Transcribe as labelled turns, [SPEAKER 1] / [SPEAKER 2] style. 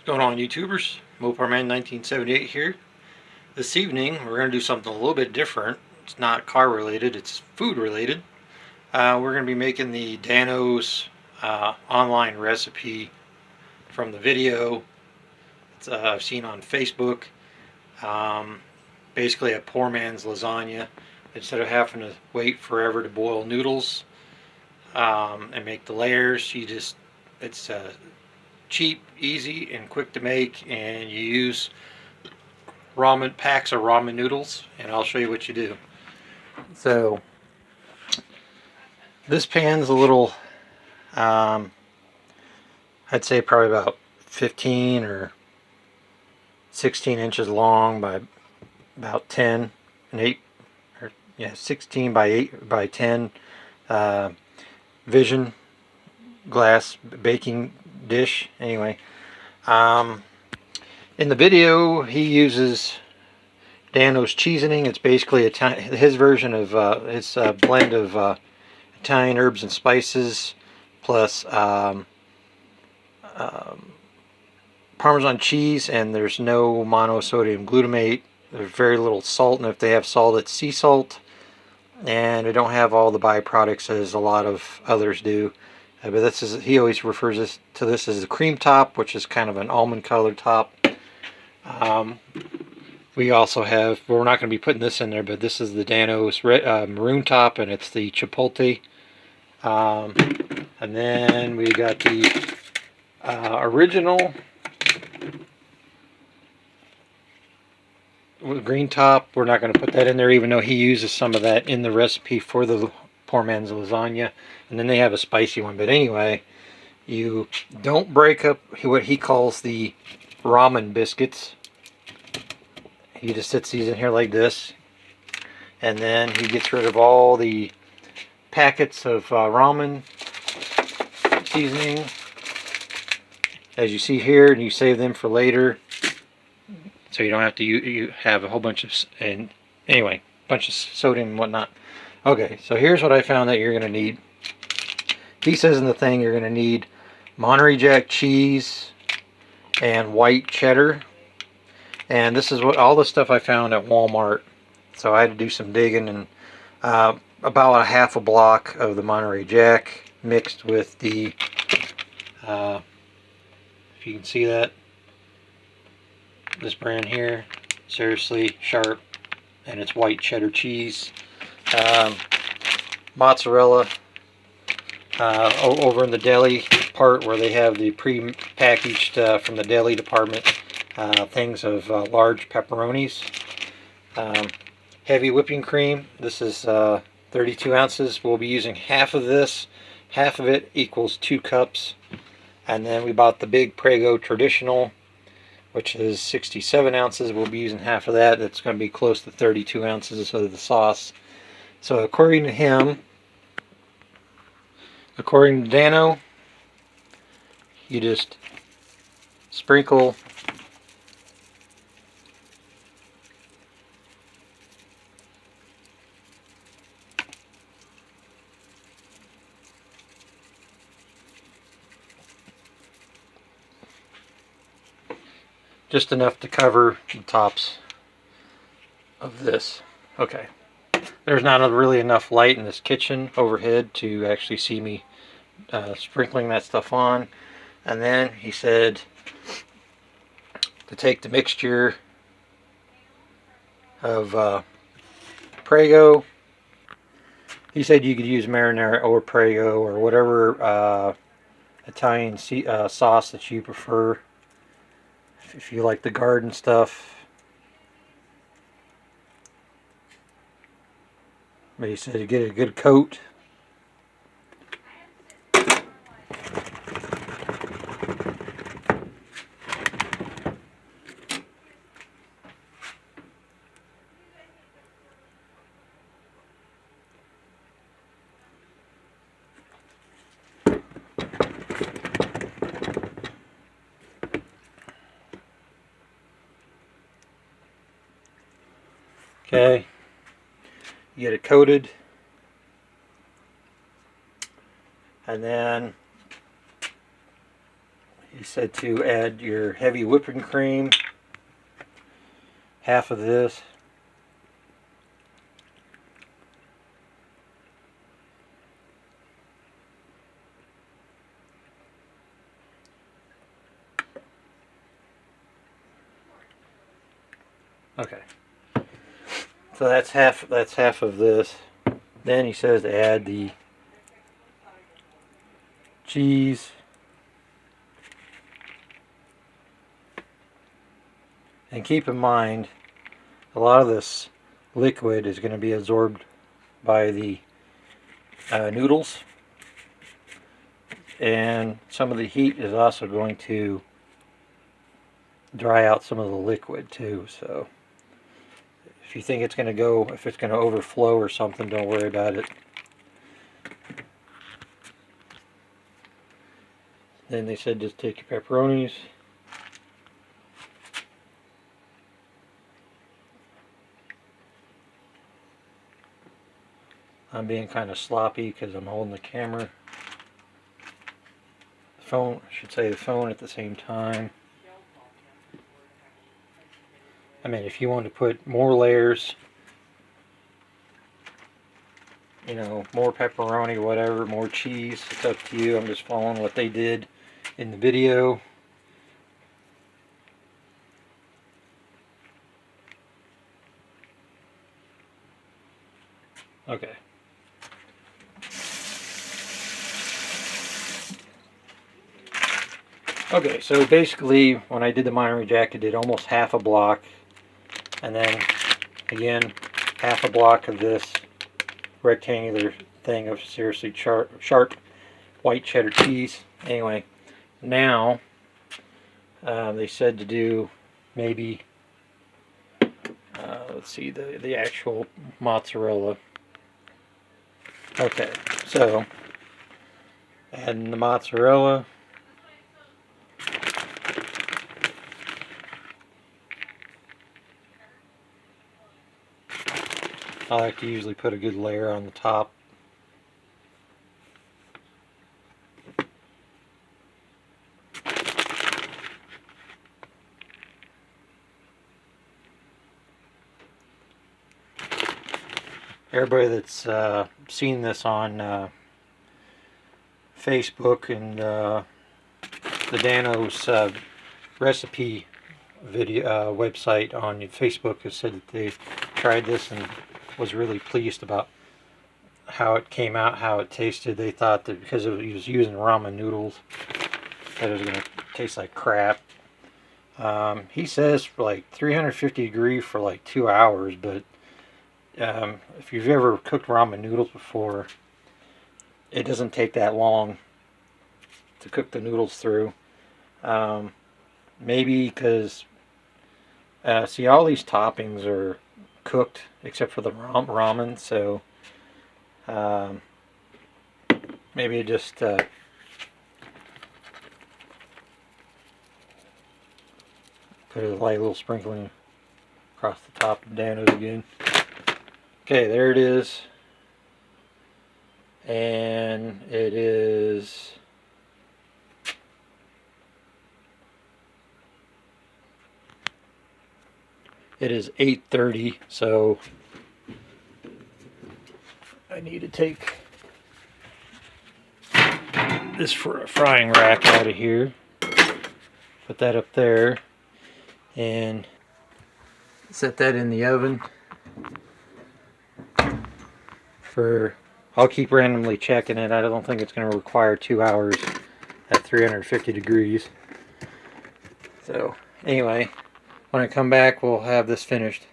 [SPEAKER 1] What's going on, YouTubers? Moparman 1978 here. This evening we're going to do something a little bit different. It's not car related, it's food related. We're going to be making the Dano's online recipe from the video I've seen on Facebook. Um, Basically a poor man's lasagna. Instead of having to wait forever to boil noodles and make the layers, it's cheap, easy, and quick to make, and you use ramen packs of ramen noodles, and I'll show you what you do. So this pan's a little, I'd say probably about 15 or 16 inches long by about 10 and 8, or yeah, 16 by 8 by 10 vision glass baking dish. Anyway, in the video he uses Dano's cheesoning. It's basically his version of his blend of Italian herbs and spices plus Parmesan cheese, and there's no monosodium glutamate. There's very little salt, and if they have salt, it's sea salt, and they don't have all the byproducts as a lot of others do. But he always refers to this as the cream top, which is kind of an almond colored top. We also have, we're not going to be putting this in there, but this is the Dano's maroon top, and it's the chipotle. And then we got the original green top. We're not going to put that in there, even though he uses some of that in the recipe for the poor man's lasagna. And then they have a spicy one. But anyway, you don't break up what he calls the ramen biscuits. He just sits these in here like this, and then he gets rid of all the packets of ramen seasoning, as you see here, and you save them for later, so you don't have to you have a whole bunch of, and anyway, bunch of sodium and whatnot. Okay, so here's what I found that you're going to need. He says in the thing you're going to need Monterey Jack cheese and white cheddar. And this is what all the stuff I found at Walmart. So I had to do some digging, and about a half a block of the Monterey Jack mixed with the, if you can see that, this brand here, seriously sharp, and it's white cheddar cheese. Mozzarella, over in the deli part where they have the pre-packaged from the deli department, things of large pepperonis. Heavy whipping cream. This is 32 ounces. We'll be using half of this. Half of it equals 2 cups. And then we bought the big Prego traditional, which is 67 ounces. We'll be using half of that. That's going to be close to 32 ounces of the sauce. So according to him, according to Dano, you just sprinkle just enough to cover the tops of this. Okay. There's not really enough light in this kitchen overhead to actually see me sprinkling that stuff on. And then he said to take the mixture of Prego. He said you could use marinara or Prego or whatever Italian sauce that you prefer. If you like the garden stuff. But he said to get a good coat. Okay, you get it coated, and then He said to add your heavy whipping cream, half of this. Okay. So that's half of this. Then he says to add the cheese. And keep in mind, a lot of this liquid is going to be absorbed by the noodles. And some of the heat is also going to dry out some of the liquid too. So if you think it's going to go, if it's going to overflow or something, don't worry about it. Then they said just take your pepperonis. I'm being kind of sloppy because I'm holding the camera. The phone, I should say the phone at the same time. I mean, if you want to put more layers, you know, more pepperoni, whatever, more cheese, it's up to you. I'm just following what they did in the video. Okay. Okay, so basically when I did the Monterey Jack, I did almost half a block, and then again half a block of this rectangular thing of seriously sharp white cheddar cheese. Anyway, now they said to do maybe let's see, the actual mozzarella. Okay, so adding the mozzarella. I like to usually put a good layer on the top. Everybody that's seen this on Facebook and the Dano's recipe video website on Facebook has said that they tried this and was really pleased about how it came out, how it tasted. They thought that because he was using ramen noodles that it was going to taste like crap. He says for like 350 degrees for like 2 hours, but if you've ever cooked ramen noodles before, it doesn't take that long to cook the noodles through. Maybe because see, all these toppings are cooked except for the ramen, so maybe just put a light little sprinkling across the top of Dano's again. Okay, there it is, and it is It is 8:30, so I need to take this for a frying rack out of here. Put that up there and set that in the oven for, I'll keep randomly checking it. I don't think it's going to require 2 hours at 350 degrees. So anyway, when I come back, we'll have this finished.